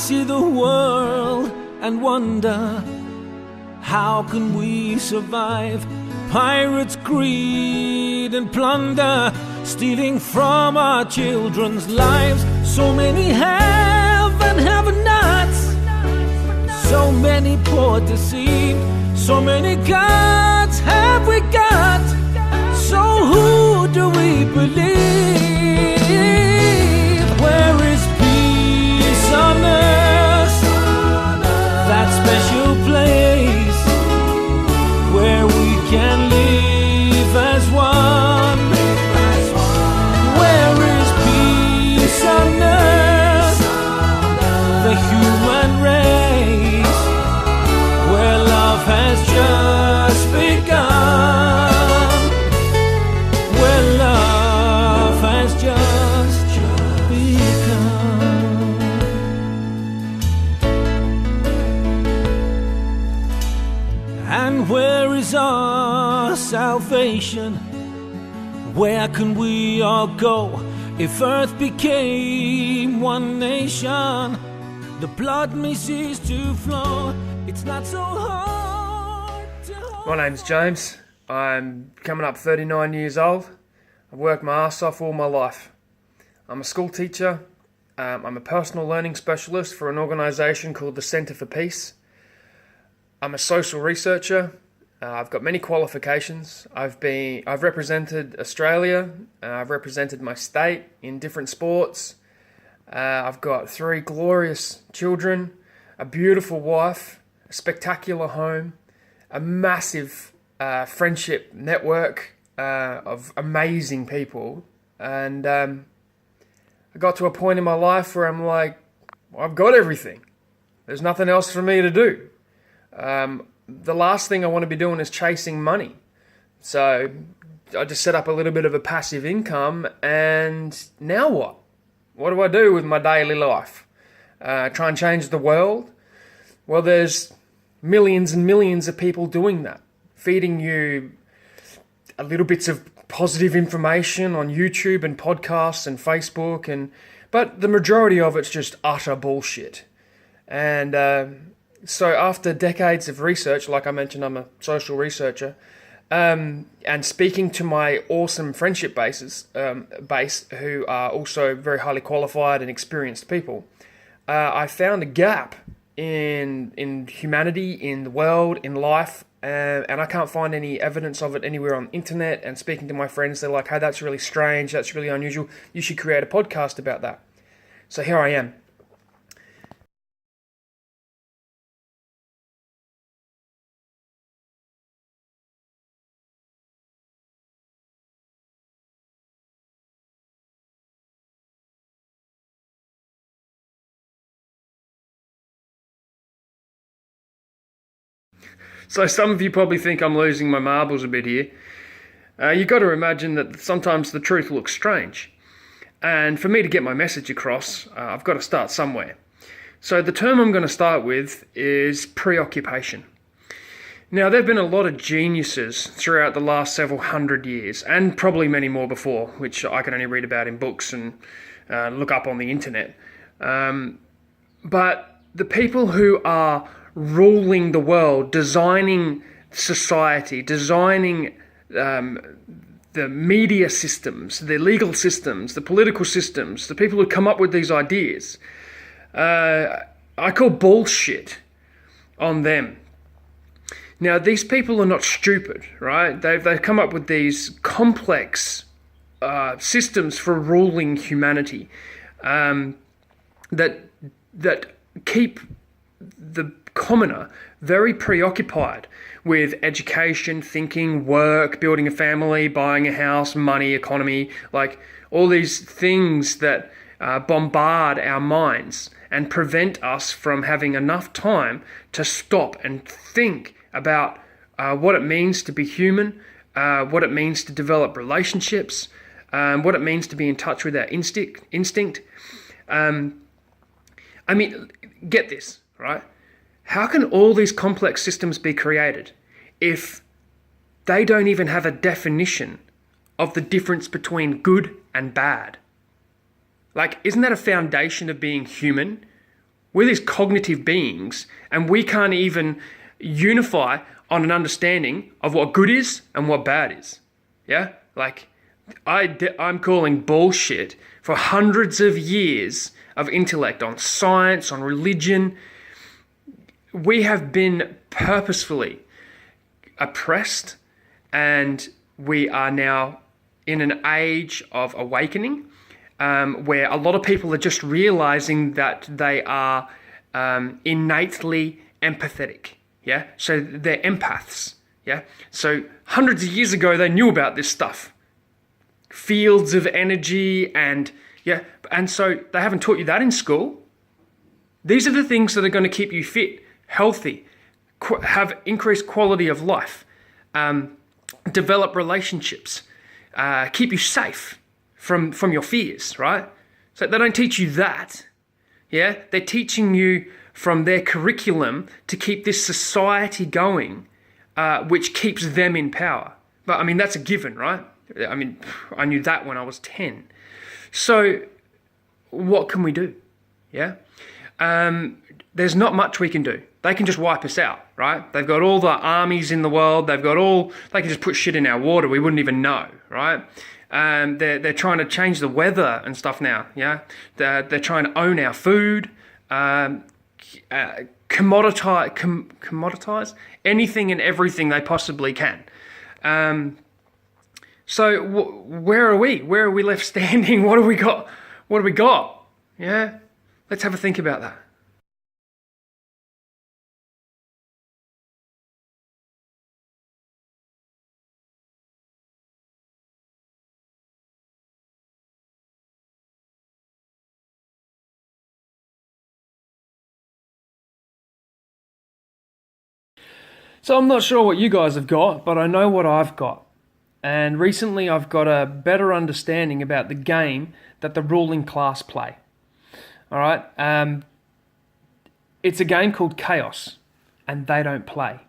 see the world and wonder, how can we survive? Pirates, greed and plunder, stealing from our children's lives. So many have and have-nots, so many poor deceived, so many gods have we got. So who do we believe? Where is peace on earth? That special place where we can live as one. Where is peace on earth? The human race, where love has just begun. Where love has just begun. And where is our salvation? Where can we all go if earth became one nation? The blood may cease to flow. It's not so hard to hold. My name's James. I'm coming up 39 years old. I've worked my ass off all my life. I'm a school teacher. I'm a personal learning specialist for an organisation called the Centre for Peace. I'm a social researcher. I've got many qualifications. I've represented Australia. I've represented my state in different sports. I've got 3 glorious children, a beautiful wife, a spectacular home, a massive friendship network of amazing people. And I got to a point in my life where I'm like, I've got everything. There's nothing else for me to do. The last thing I want to be doing is chasing money. So I just set up a little bit of a passive income, and now what? What do I do with my daily life? Try and change the world? Well, there's millions and millions of people doing that, feeding you a little bits of positive information on YouTube and podcasts and Facebook, but the majority of it's just utter bullshit. And so after decades of research, like I mentioned, I'm a social researcher, and speaking to my awesome friendship base, who are also very highly qualified and experienced people, I found a gap in humanity, in the world, in life, and I can't find any evidence of it anywhere on the internet. And speaking to my friends, they're like, hey, that's really strange, that's really unusual, you should create a podcast about that. So here I am. So some of you probably think I'm losing my marbles a bit here. You've got to imagine that sometimes the truth looks strange. And for me to get my message across, I've got to start somewhere. So the term I'm going to start with is preoccupation. Now, there have been a lot of geniuses throughout the last several hundred years, and probably many more before, which I can only read about in books and look up on the internet. But the people who are ruling the world, designing society, designing the media systems, the legal systems, the political systems, the people who come up with these ideas, I call bullshit on them. Now, these people are not stupid, right? They've come up with these complex systems for ruling humanity that keep the commoner very preoccupied with education, thinking, work, building a family, buying a house, money, economy, like all these things that bombard our minds and prevent us from having enough time to stop and think about what it means to be human, what it means to develop relationships, what it means to be in touch with our instinct. I mean, get this, right? How can all these complex systems be created if they don't even have a definition of the difference between good and bad? Like, isn't that a foundation of being human? We're these cognitive beings, and we can't even unify on an understanding of what good is and what bad is. Yeah? Like, I'm calling bullshit for hundreds of years of intellect on science, on religion. We have been purposefully oppressed, and we are now in an age of awakening, where a lot of people are just realizing that they are innately empathetic. Yeah, so they're empaths. Yeah, so hundreds of years ago they knew about this stuff, fields of energy, and so they haven't taught you that in school. These are the things that are going to keep you fit, healthy, have increased quality of life, develop relationships, keep you safe from your fears, right? So they don't teach you that. Yeah, they're teaching you from their curriculum to keep this society going, which keeps them in power. But I mean, that's a given, right? I mean, I knew that when I was 10. So what can we do? Yeah, there's not much we can do. They can just wipe us out, right? They've got all the armies in the world. They can just put shit in our water. We wouldn't even know, right? They're trying to change the weather and stuff now. Yeah, they're trying to own our food, commoditize anything and everything they possibly can. So where are we? Where are we left standing? What have we got? What have we got? Yeah, let's have a think about that. So I'm not sure what you guys have got, but I know what I've got. And recently I've got a better understanding about the game that the ruling class play. All right? It's a game called Kairos, and they don't play.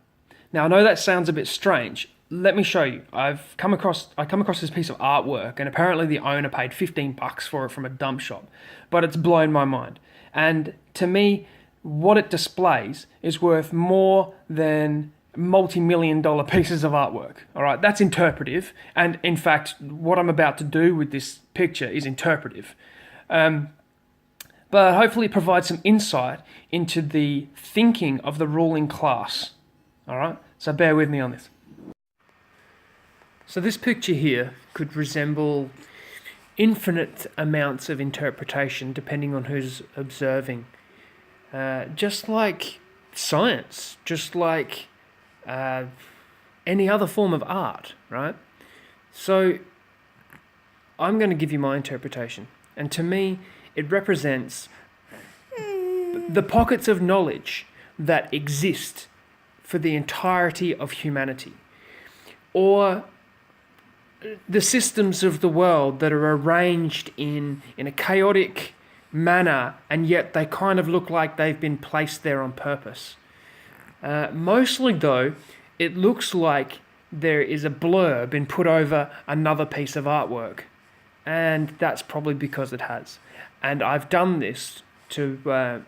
Now, I know that sounds a bit strange. Let me show you. I come across this piece of artwork, and apparently the owner paid $15 for it from a dump shop. But it's blown my mind. And to me, what it displays is worth more than multi-million-dollar pieces of artwork. All right, that's interpretive, and in fact, what I'm about to do with this picture is interpretive. But hopefully it provides some insight into the thinking of the ruling class. All right, so bear with me on this. So this picture here could resemble infinite amounts of interpretation depending on who's observing. Just like science, just like any other form of art, right? So I'm going to give you my interpretation. And to me, it represents the pockets of knowledge that exist for the entirety of humanity, or the systems of the world that are arranged in a chaotic manner, and yet they kind of look like they've been placed there on purpose. Mostly, though, it looks like there is a blur been put over another piece of artwork, and that's probably because it has. And I've done this to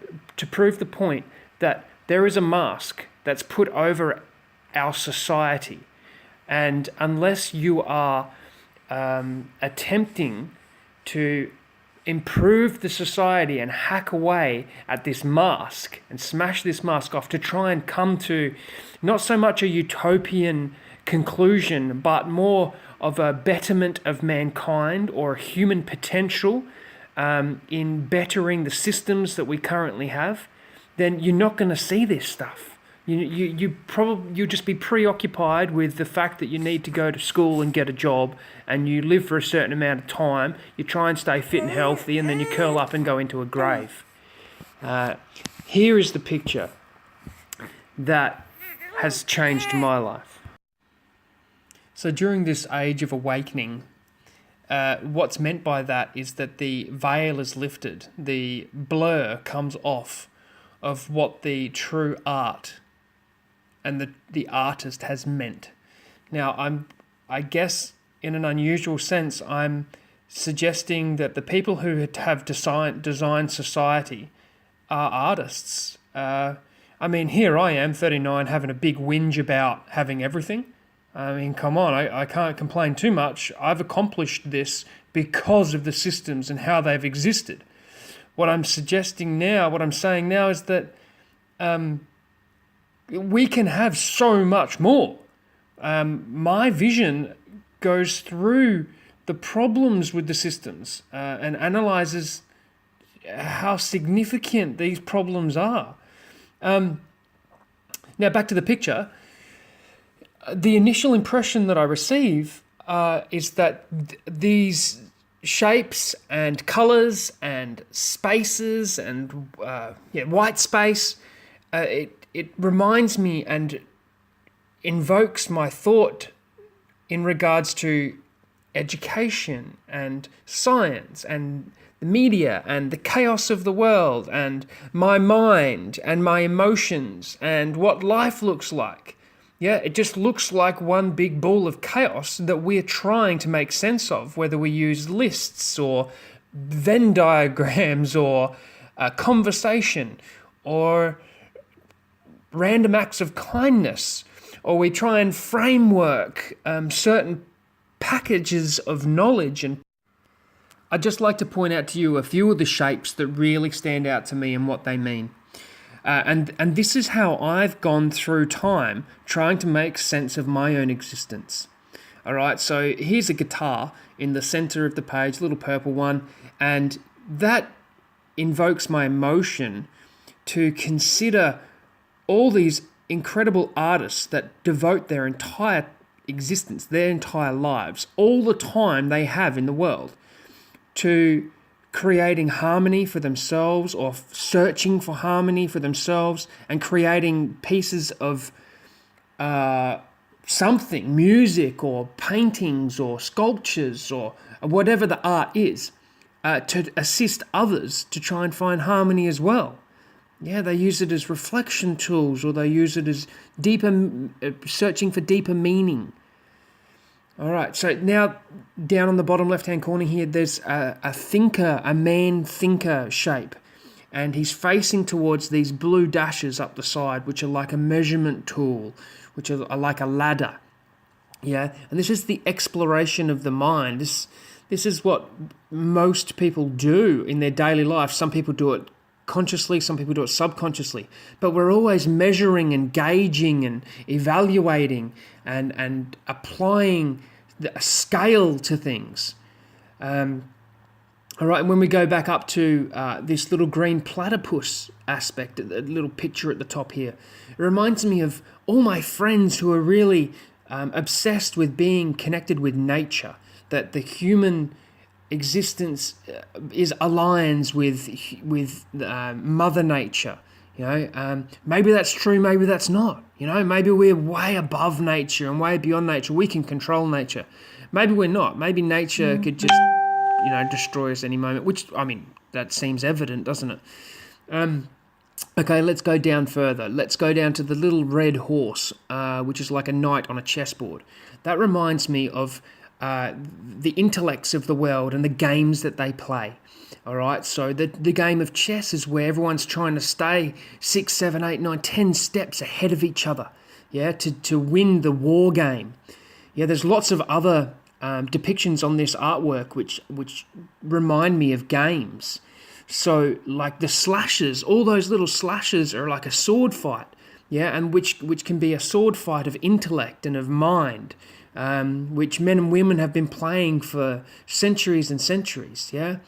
prove the point that there is a mask that's put over our society, and unless you are attempting to improve the society and hack away at this mask and smash this mask off to try and come to not so much a utopian conclusion, but more of a betterment of mankind or human potential in bettering the systems that we currently have, then you're not going to see this stuff. You'll just be preoccupied with the fact that you need to go to school and get a job, and you live for a certain amount of time. You try and stay fit and healthy, and then you curl up and go into a grave. Here is the picture that has changed my life. So during this age of awakening, what's meant by that is that the veil is lifted, the blur comes off of what the true art and the artist has meant. Now, I guess in an unusual sense, I'm suggesting that the people who have designed society are artists. I mean, here I am, 39, having a big whinge about having everything. I mean, come on, I can't complain too much. I've accomplished this because of the systems and how they've existed. What I'm saying now is that we can have so much more. My vision goes through the problems with the systems and analyzes how significant these problems are. Now, back to the picture. The initial impression that I receive is that these shapes and colours and spaces and white space, it reminds me and invokes my thought in regards to education and science and the media and the chaos of the world and my mind and my emotions and what life looks like. Yeah, it just looks like one big ball of chaos that we're trying to make sense of, whether we use lists or Venn diagrams or a conversation or random acts of kindness, or we try and framework certain packages of knowledge. And I'd just like to point out to you a few of the shapes that really stand out to me and what they mean. And this is how I've gone through time trying to make sense of my own existence. All right, so here's a guitar in the center of the page, little purple one, and that invokes my emotion to consider all these incredible artists that devote their entire existence, their entire lives, all the time they have in the world to creating harmony for themselves or searching for harmony for themselves and creating pieces of something, music or paintings or sculptures or whatever the art is, to assist others to try and find harmony as well. Yeah, they use it as reflection tools, or they use it as searching for deeper meaning. All right, so now down on the bottom left-hand corner here, there's a man thinker shape, and he's facing towards these blue dashes up the side, which are like a measurement tool, which are like a ladder. Yeah, and this is the exploration of the mind. This is what most people do in their daily life. Some people do it consciously, some people do it subconsciously, but we're always measuring and gauging and evaluating and applying a scale to things. All right, and when we go back up to this little green platypus aspect, the little picture at the top here, it reminds me of all my friends who are really obsessed with being connected with nature, that the human existence aligns with Mother Nature. You know, maybe that's true, maybe that's not. You know, maybe we're way above nature and way beyond nature. We can control nature. Maybe we're not. Maybe nature could just, destroy us any moment. Which, I mean, that seems evident, doesn't it? Okay, let's go down further. Let's go down to the little red horse, which is like a knight on a chessboard. That reminds me of the intellects of the world and the games that they play. All right, so the game of chess is where everyone's trying to stay 6, 7, 8, 9, 10 steps ahead of each other, yeah, to win the war game. Yeah, there's lots of other depictions on this artwork which remind me of games. So, like the slashes, all those little slashes are like a sword fight, yeah, and which can be a sword fight of intellect and of mind. Which men and women have been playing for centuries and centuries, yeah?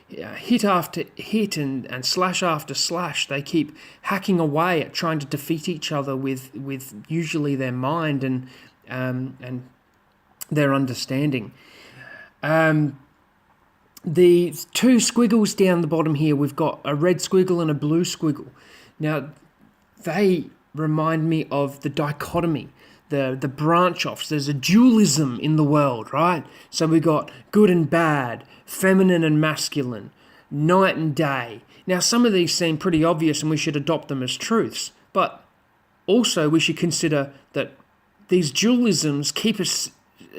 Hit after hit and slash after slash, they keep hacking away at trying to defeat each other with usually their mind and their understanding. The two squiggles down the bottom here, we've got a red squiggle and a blue squiggle. Now, they remind me of the dichotomy, the branch-offs. There's a dualism in the world, right? So we got good and bad, feminine and masculine, night and day. Now, some of these seem pretty obvious and we should adopt them as truths, but also we should consider that these dualisms keep us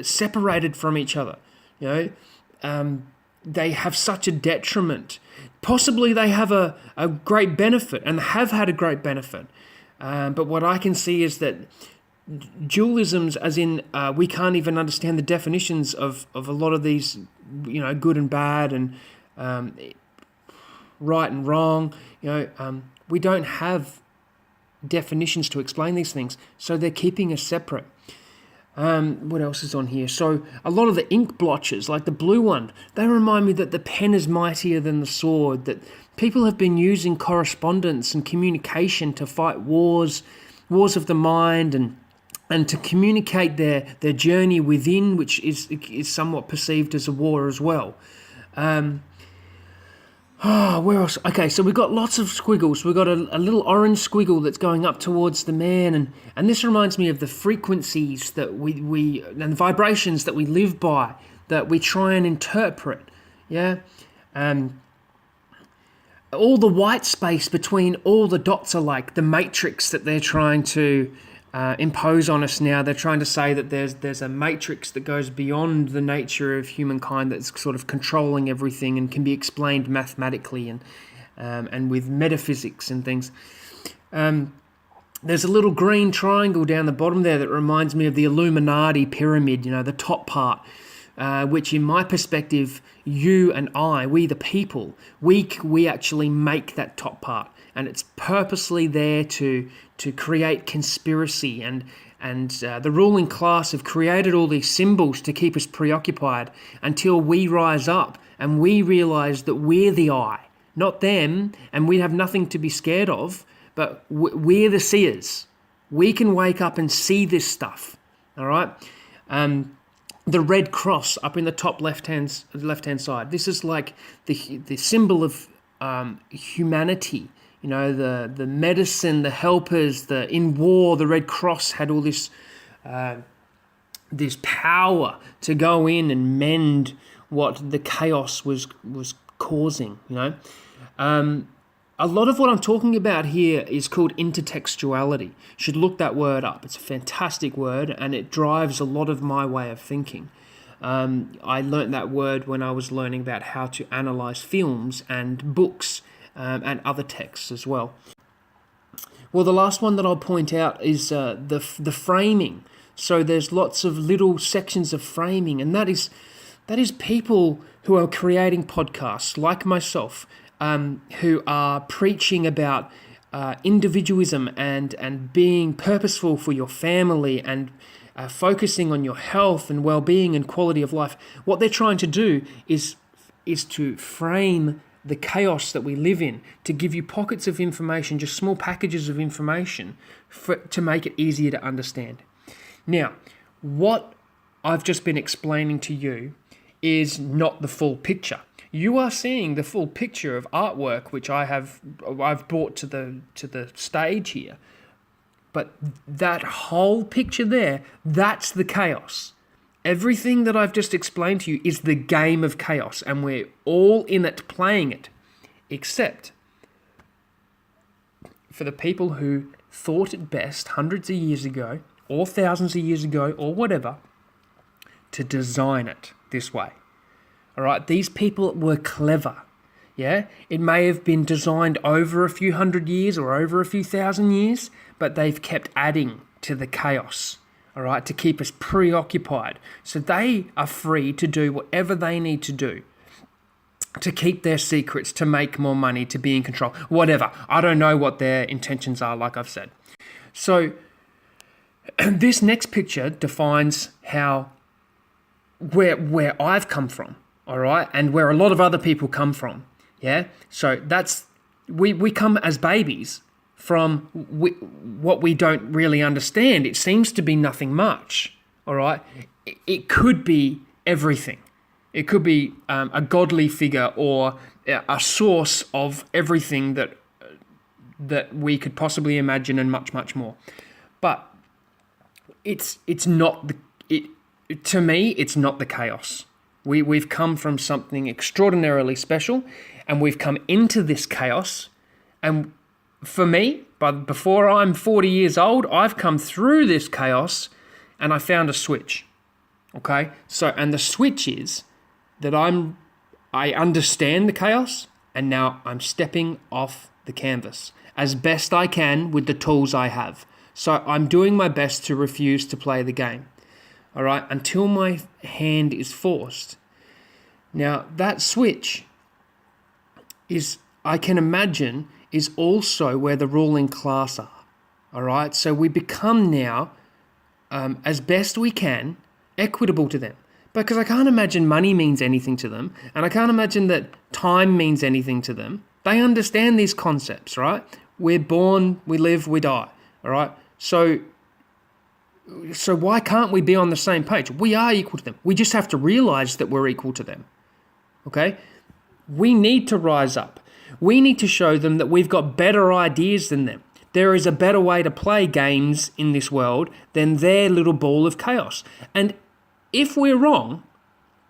separated from each other. You know, they have such a detriment. Possibly they have a great benefit and have had a great benefit. But what I can see is that dualisms, as in we can't even understand the definitions of a lot of these, good and bad and right and wrong. We don't have definitions to explain these things, so they're keeping us separate. What else is on here? So a lot of the ink blotches, like the blue one, they remind me that the pen is mightier than the sword, that people have been using correspondence and communication to fight wars of the mind and to communicate their journey within, which is somewhat perceived as a war as well. Where else? Okay, so we've got lots of squiggles. We've got a little orange squiggle that's going up towards the man, and this reminds me of the frequencies that we and the vibrations that we live by, that we try and interpret. Yeah, all the white space between all the dots are like the matrix that they're trying to impose on us now. They're trying to say that there's a matrix that goes beyond the nature of humankind, that's sort of controlling everything and can be explained mathematically and with metaphysics and things. There's a little green triangle down the bottom there that reminds me of the Illuminati pyramid, the top part, which in my perspective, you and I, we the people, we actually make that top part. And it's purposely there to create conspiracy, and the ruling class have created all these symbols to keep us preoccupied until we rise up and we realize that we're the I, not them, and we have nothing to be scared of, but we're the seers. We can wake up and see this stuff, all right? The red cross up in the top left-hand side, this is like the symbol of humanity. The medicine, the helpers, in war, the Red Cross had all this power to go in and mend what the chaos was causing. A lot of what I'm talking about here is called intertextuality. You should look that word up. It's a fantastic word, and it drives a lot of my way of thinking. I learnt that word when I was learning about how to analyze films and books. And other texts as well. Well, the last one that I'll point out is the framing. So there's lots of little sections of framing, and that is people who are creating podcasts like myself, who are preaching about individualism and being purposeful for your family and focusing on your health and well-being and quality of life. What they're trying to do is to frame the chaos that we live in, to give you pockets of information, just small packages of information to make it easier to understand. Now, what I've just been explaining to you is not the full picture. You are seeing the full picture of artwork, which I've brought to the stage here. But that whole picture there, that's the chaos. Everything that I've just explained to you is the game of chaos, and we're all in it playing it, except for the people who thought it best hundreds of years ago, or thousands of years ago, or whatever, to design it this way. All right, these people were clever. Yeah, it may have been designed over a few hundred years or over a few thousand years, but they've kept adding to the chaos. All right, to keep us preoccupied. So they are free to do whatever they need to do to keep their secrets, to make more money, to be in control, whatever. I don't know what their intentions are, like I've said. So this next picture defines where I've come from, all right, and where a lot of other people come from. Yeah, so that's we come as babies from what we don't really understand. It seems to be nothing much, all right? It could be everything. It could be a godly figure or a source of everything that we could possibly imagine, and much, much more. But it's not to me, it's not the chaos. We've come from something extraordinarily special, and we've come into this chaos, and for me, but before I'm 40 years old, I've come through this chaos and I found a switch. Okay? So, and the switch is that I'm I understand the chaos, and now I'm stepping off the canvas as best I can with the tools I have. So I'm doing my best to refuse to play the game, all right, until my hand is forced. Now, that switch is, I can imagine, is also where the ruling class are, all right? So we become now, as best we can, equitable to them. Because I can't imagine money means anything to them, and I can't imagine that time means anything to them. They understand these concepts, right? We're born, we live, we die, all right? So why can't we be on the same page? We are equal to them. We just have to realize that we're equal to them, okay? We need to rise up. We need to show them that we've got better ideas than them. There is a better way to play games in this world than their little ball of chaos. And if we're wrong,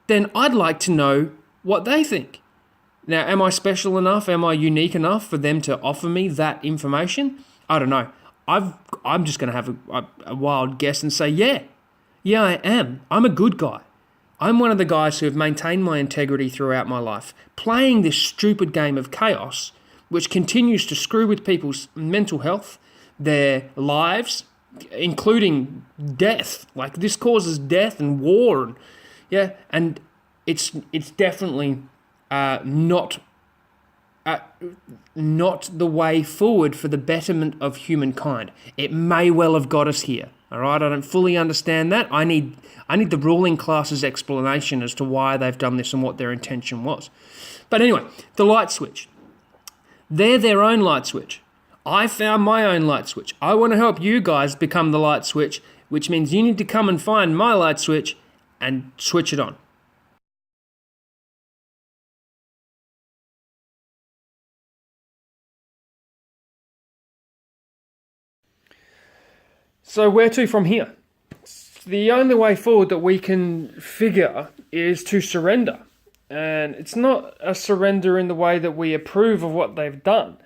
then I'd like to know what they think. Now, am I special enough? Am I unique enough for them to offer me that information? I don't know. I'm just going to have a wild guess and say, yeah, I am. I'm a good guy. I'm one of the guys who have maintained my integrity throughout my life, playing this stupid game of chaos, which continues to screw with people's mental health, their lives, including death. Like, this causes death and war, and it's definitely not the way forward for the betterment of humankind. It may well have got us here. All right, I don't fully understand that. I need the ruling class's explanation as to why they've done this and what their intention was. But anyway, the light switch. They're their own light switch. I found my own light switch. I want to help you guys become the light switch, which means you need to come and find my light switch and switch it on. So where to from here? The only way forward that we can figure is to surrender. And it's not a surrender in the way that we approve of what they've done,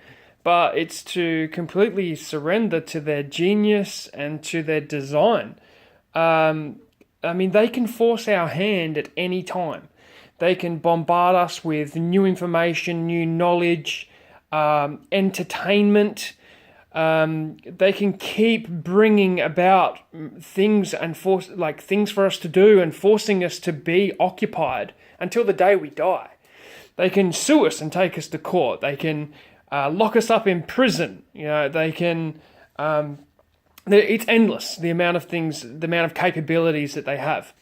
but it's to completely surrender to their genius and to their design. They can force our hand at any time. They can bombard us with new information, new knowledge, entertainment. They can keep bringing about things and things for us to do and forcing us to be occupied until the day we die. They can sue us and take us to court. They can lock us up in prison. They can. It's endless, the amount of things, the amount of capabilities that they have.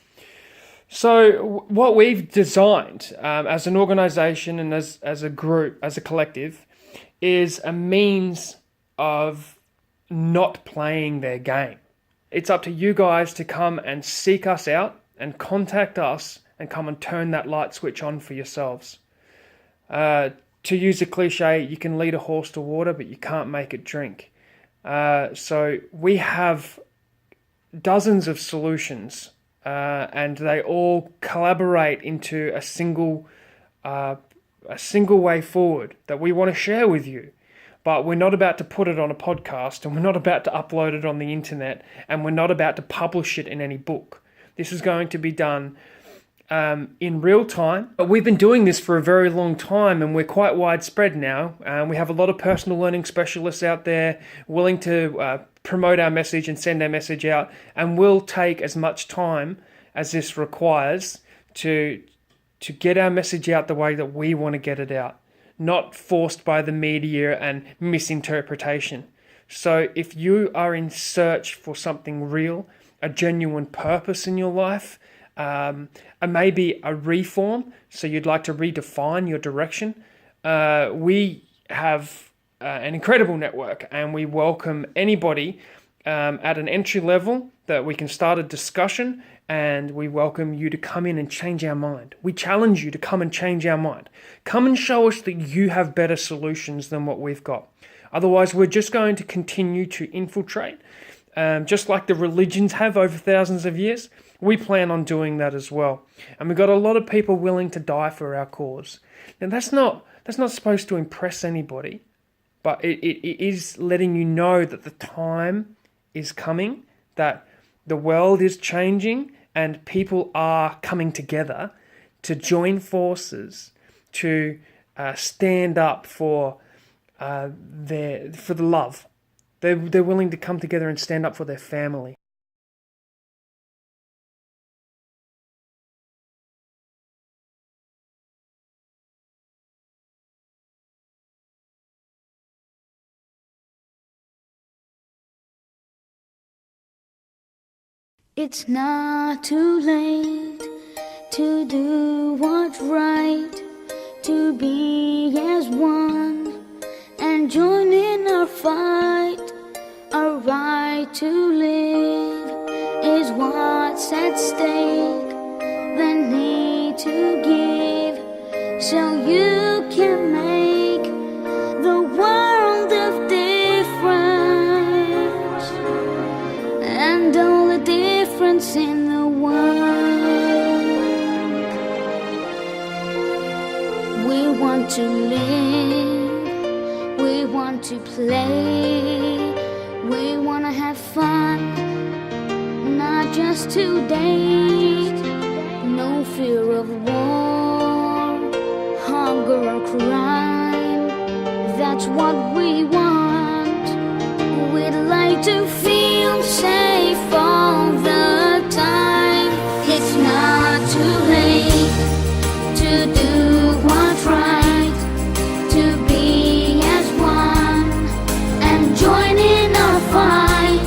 So what we've designed as an organization and as a group, as a collective, is a means of not playing their game. It's up to you guys to come and seek us out and contact us and come and turn that light switch on for yourselves. To use a cliche, you can lead a horse to water, but you can't make it drink. So we have dozens of solutions, and they all collaborate into a single way forward that we want to share with you. But we're not about to put it on a podcast, and we're not about to upload it on the internet, and we're not about to publish it in any book. This is going to be done in real time. But we've been doing this for a very long time, and we're quite widespread now. We have a lot of personal learning specialists out there willing to promote our message and send our message out, and we'll take as much time as this requires to get our message out the way that we want to get it out, not forced by the media and misinterpretation. So if you are in search for something real, a genuine purpose in your life, maybe a reform, so you'd like to redefine your direction, we have an incredible network, and we welcome anybody at an entry level that we can start a discussion, and we welcome you to come in and change our mind. We challenge you to come and change our mind. Come and show us that you have better solutions than what we've got. Otherwise, we're just going to continue to infiltrate. Just like the religions have over thousands of years, we plan on doing that as well. And we've got a lot of people willing to die for our cause. Now, that's not supposed to impress anybody, but it is letting you know that the time is coming, that the world is changing, and people are coming together to join forces to stand up for the love. They're willing to come together and stand up for their family. It's not too late to do what's right, to be as one and join in our fight. Our right to live is what's at stake, the need to give so you can make the world of difference, and all the difference in the world. We want to live, we want to play, we want to have fun, not just today. No fear of war, hunger or crime, that's what we want. We'd like to feel safe all the time. It's not too late to do what's right, to be as one and join in our fight.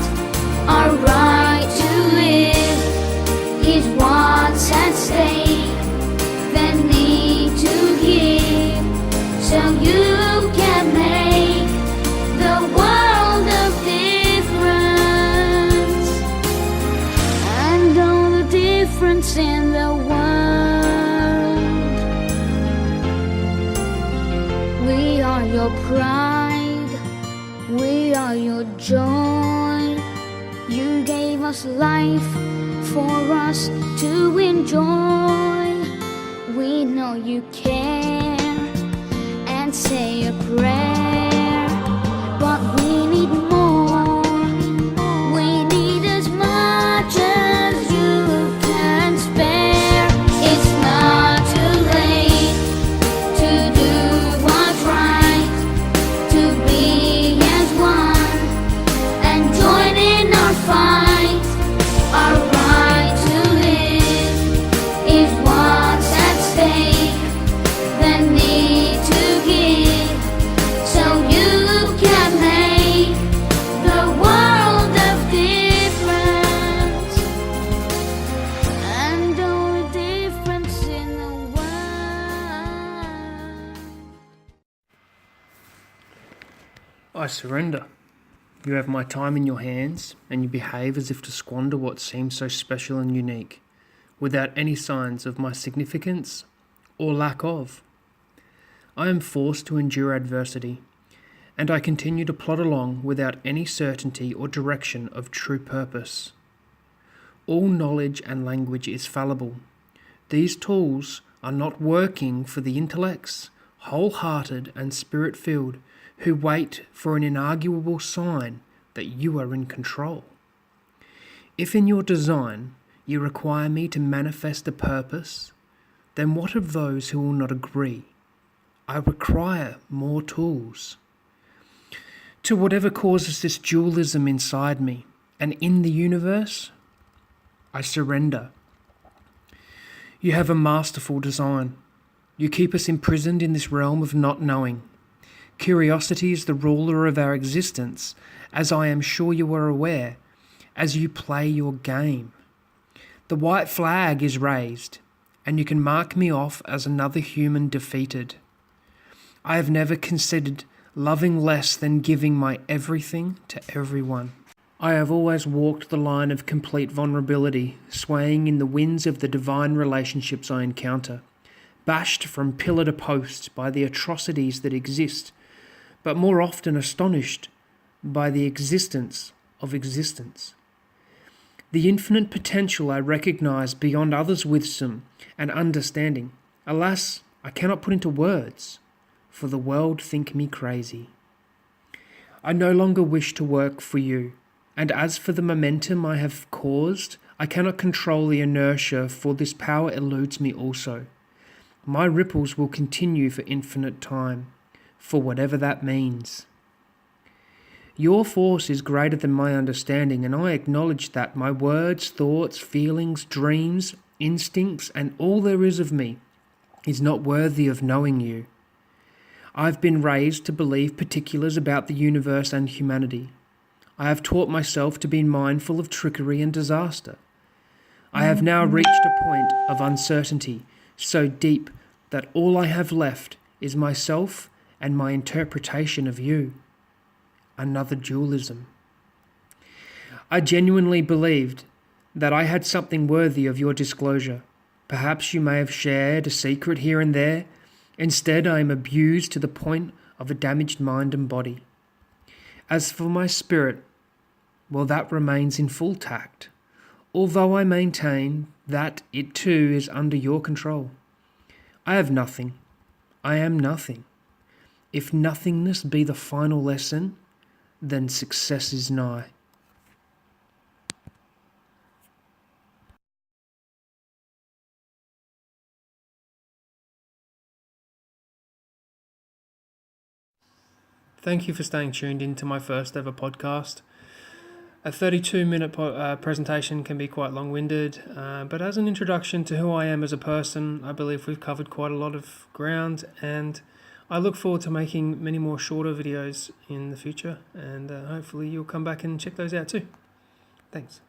Our right to live is what's at stake, the need to give so you can make the world of difference, and all the difference in the world. We are your pride, we are your joy. You gave us life for us to enjoy. We know you care and say a prayer, but we need more. We need as much as you can spare. It's not too late to do what's right, to be as one and join in our fight. Our right to live is what's at stake, the need to give so you can make the world of difference, and all the difference in the world. I surrender. You have my time in your hands, and you behave as if to squander what seems so special and unique, without any signs of my significance or lack of. I am forced to endure adversity, and I continue to plod along without any certainty or direction of true purpose. All knowledge and language is fallible. These tools are not working for the intellects, wholehearted and spirit-filled, who wait for an inarguable sign that you are in control. If in your design you require me to manifest a purpose, then what of those who will not agree? I require more tools. To whatever causes this dualism inside me and in the universe, I surrender. You have a masterful design. You keep us imprisoned in this realm of not knowing. Curiosity is the ruler of our existence, as I am sure you are aware, as you play your game. The white flag is raised, and you can mark me off as another human defeated. I have never considered loving less than giving my everything to everyone. I have always walked the line of complete vulnerability, swaying in the winds of the divine relationships I encounter, bashed from pillar to post by the atrocities that exist, but more often astonished by the existence of existence. The infinite potential I recognize beyond others' wisdom and understanding, alas, I cannot put into words, for the world think me crazy. I no longer wish to work for you, and as for the momentum I have caused, I cannot control the inertia, for this power eludes me also. My ripples will continue for infinite time, for whatever that means. Your force is greater than my understanding, and I acknowledge that my words, thoughts, feelings, dreams, instincts, and all there is of me is not worthy of knowing you. I've been raised to believe particulars about the universe and humanity. I have taught myself to be mindful of trickery and disaster. I have now reached a point of uncertainty so deep that all I have left is myself and my interpretation of you. Another dualism. I genuinely believed that I had something worthy of your disclosure. Perhaps you may have shared a secret here and there. Instead, I am abused to the point of a damaged mind and body. As for my spirit, well, that remains in full tact, although I maintain that it too is under your control. I have nothing. I am nothing. If nothingness be the final lesson, then success is nigh. Thank you for staying tuned into my first ever podcast. A 32-minute presentation can be quite long-winded, but as an introduction to who I am as a person, I believe we've covered quite a lot of ground, and I look forward to making many more shorter videos in the future, and hopefully you'll come back and check those out too. Thanks.